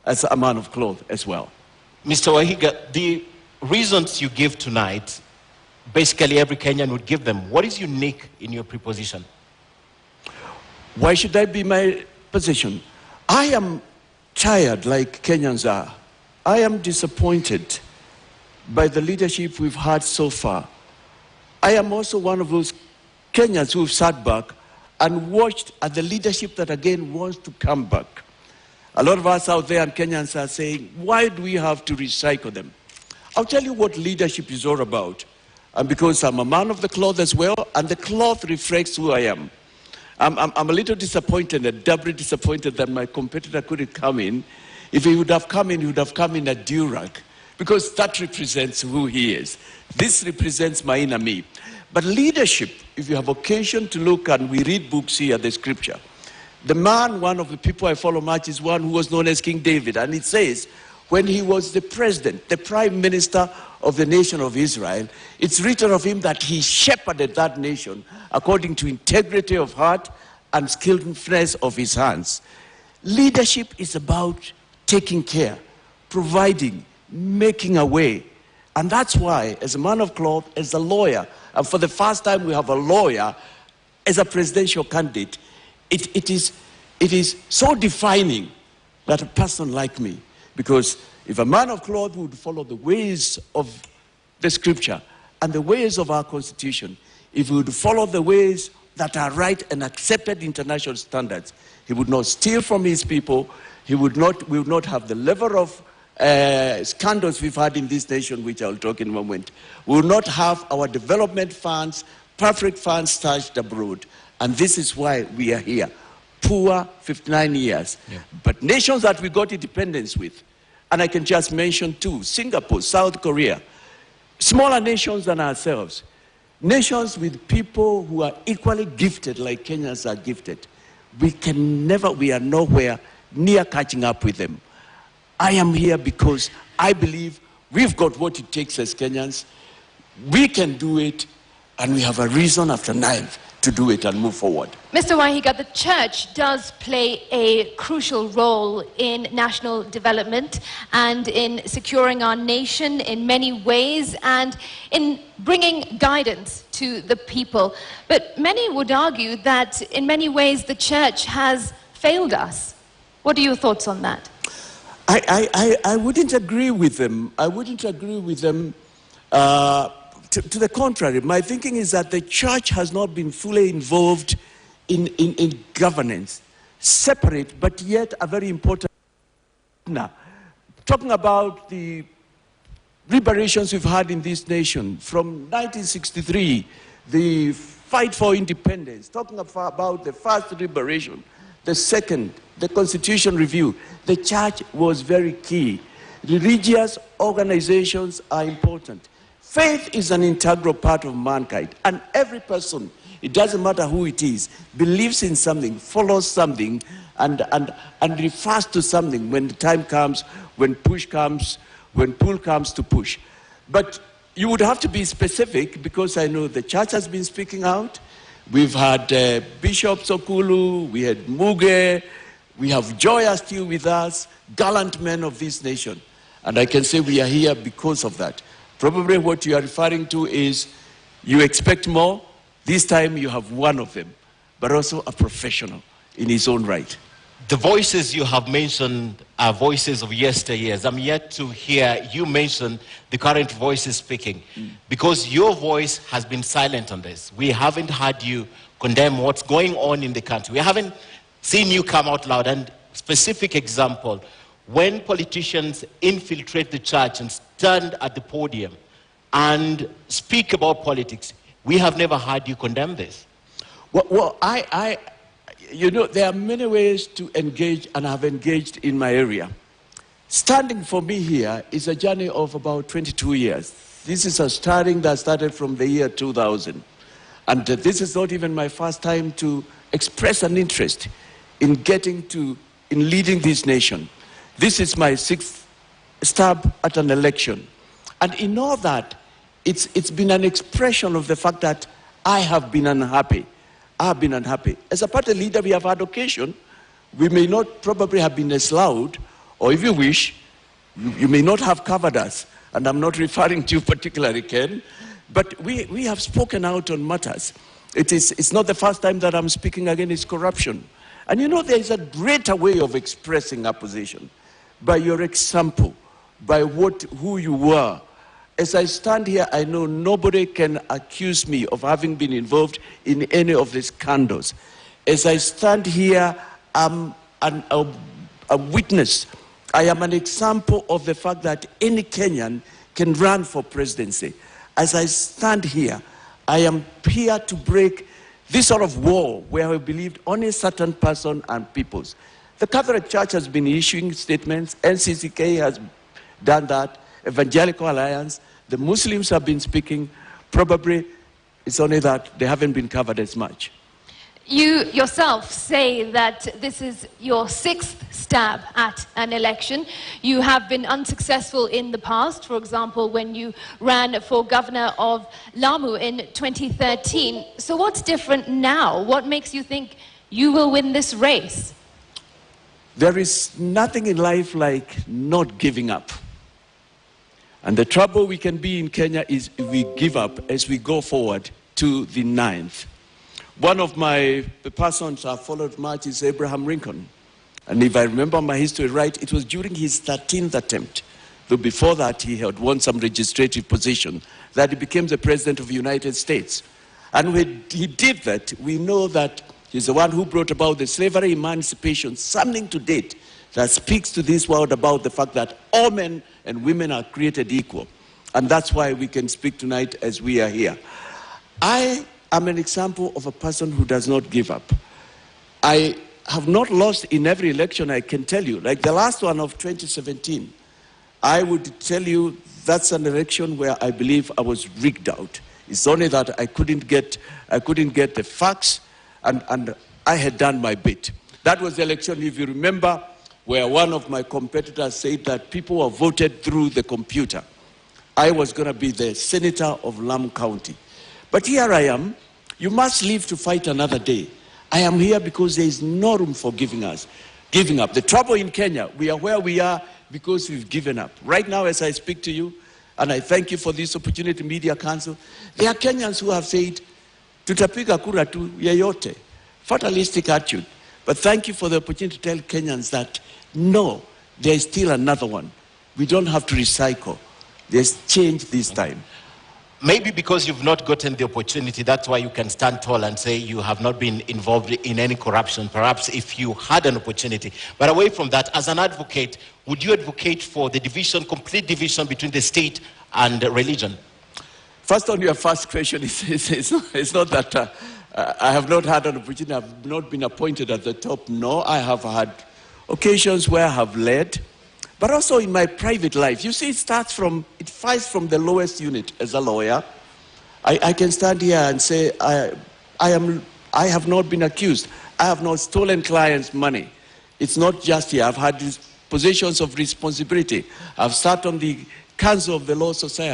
as a man of cloth as well. Mr. Wahiga, the reasons you give tonight, basically every Kenyan would give them. What is unique in your proposition? Why should that be my position? I am tired, like Kenyans are. I am disappointed by the leadership we've had so far. I am also one of those Kenyans who've sat back and watched at the leadership that again wants to come back. A lot of us out there and Kenyans are saying, why do we have to recycle them? I'll tell you what leadership is all about. And because I'm a man of the cloth as well, and the cloth reflects who I am. I'm a little disappointed and doubly disappointed that my competitor couldn't come in. If he would have come in, he would have come in a durag, because that represents who he is. This represents my inner me. But leadership, if you have occasion to look, and we read books here, the scripture, the man, one of the people I follow much, is one who was known as King David. And it says, when he was the president, the prime minister of the nation of Israel, it's written of him that he shepherded that nation according to integrity of heart and skillfulness of his hands. Leadership is about taking care, providing, making a way. And that's why, as a man of cloth, as a lawyer, and for the first time we have a lawyer as a presidential candidate, it is so defining that a person like me, because if a man of cloth would follow the ways of the scripture and the ways of our constitution, if he would follow the ways that are right and accepted international standards, he would not steal from his people, we would not have the level of scandals we've had in this nation, which I'll talk in a moment. We will not have our development funds, perfect funds stashed abroad. And this is why we are here. Poor 59 years. Yeah. But nations that we got independence with, and I can just mention two, Singapore, South Korea, smaller nations than ourselves, nations with people who are equally gifted like Kenyans are gifted. We are nowhere near catching up with them. I am here because I believe we've got what it takes as Kenyans. We can do it, and we have a reason after 9 to do it and move forward. Mr. Wahiga, the church does play a crucial role in national development and in securing our nation in many ways and in bringing guidance to the people. But many would argue that in many ways the church has failed us. What are your thoughts on that? I wouldn't agree with them. I wouldn't agree with them. To the contrary, my thinking is that the church has not been fully involved in governance, separate but yet a very important. Now, talking about the liberations we've had in this nation from 1963, the fight for independence, talking about the first liberation, the second, the Constitution review, the church was very key. Religious organizations are important. Faith is an integral part of mankind, and every person, it doesn't matter who it is, believes in something, follows something, and refers to something when the time comes, when push comes, when pull comes to push. But you would have to be specific, because I know the church has been speaking out. We've had Bishop Sokulu, we had Muge, we have Joya still with us, gallant men of this nation. And I can say we are here because of that. Probably what you are referring to is you expect more. This time you have one of them, but also a professional in his own right. The voices you have mentioned are voices of yesteryears. I'm yet to hear you mention the current voices speaking, because your voice has been silent on this. We haven't heard you condemn what's going on in the country. We haven't seen you come out loud. And specific example, when politicians infiltrate the church and stand at the podium and speak about politics, we have never heard you condemn this. Well, you know, there are many ways to engage, and I've engaged in my area. Standing for me here is a journey of about 22 years. This is a starting that started from the year 2000. And this is not even my first time to express an interest in leading this nation. This is my 6th stab at an election. And in all that, it's been an expression of the fact that I have been unhappy. I have been unhappy. As a party leader, we have had occasion. We may not probably have been as loud Or if you wish, you may not have covered us. And I'm not referring to you particularly, Ken. But we have spoken out on matters. It's not the first time that I'm speaking against corruption. And you know, there is a greater way of expressing opposition. By your example, by who you were. As I stand here, I know nobody can accuse me of having been involved in any of these scandals. As I stand here, I'm a witness. I am an example of the fact that any Kenyan can run for presidency. As I stand here, I am here to break this sort of wall where we believed only a certain person and peoples. The Catholic Church has been issuing statements, NCCK has done that, Evangelical Alliance, the Muslims have been speaking. Probably it's only that they haven't been covered as much. You yourself say that this is your 6th stab at an election. You have been unsuccessful in the past, for example, when you ran for governor of Lamu in 2013. So what's different now? What makes you think you will win this race? There is nothing in life like not giving up. And the trouble we can be in Kenya is if we give up as we go forward to the 9th. One of the persons I followed much is Abraham Lincoln. And if I remember my history right, it was during his 13th attempt, though before that he had won some legislative position, that he became the President of the United States. And when he did that, we know that he's the one who brought about the slavery emancipation, something to date that speaks to this world about the fact that all men and women are created equal. And that's why we can speak tonight as we are here. I am an example of a person who does not give up. I have not lost in every election, I can tell you. Like the last one of 2017, I would tell you that's an election where I believe I was rigged out. It's only that I couldn't get the facts, and I had done my bit. That was the election, if you remember, where one of my competitors said that people were voted through the computer. I was going to be the senator of Lamu County. But here I am. You must live to fight another day. I am here because there is no room for giving up. The trouble in Kenya, we are where we are because we've given up. Right now, as I speak to you, and I thank you for this opportunity, Media Council, there are Kenyans who have said, tutapiga kura tu yeyote, fatalistic attitude. But thank you for the opportunity to tell Kenyans that, no, there is still another one. We don't have to recycle. There's change this time. Maybe because you've not gotten the opportunity, that's why you can stand tall and say you have not been involved in any corruption, perhaps if you had an opportunity. But away from that, as an advocate, would you advocate for the division, complete division between the state and religion? First, on your first question, it's not that I have not had an opportunity, I have not been appointed at the top. No, I have had occasions where I have led, but also in my private life. You see, it fights from the lowest unit as a lawyer. I can stand here and say, I have not been accused. I have not stolen clients' money. It's not just here. I've had positions of responsibility. I've sat on the Council of the Law Society.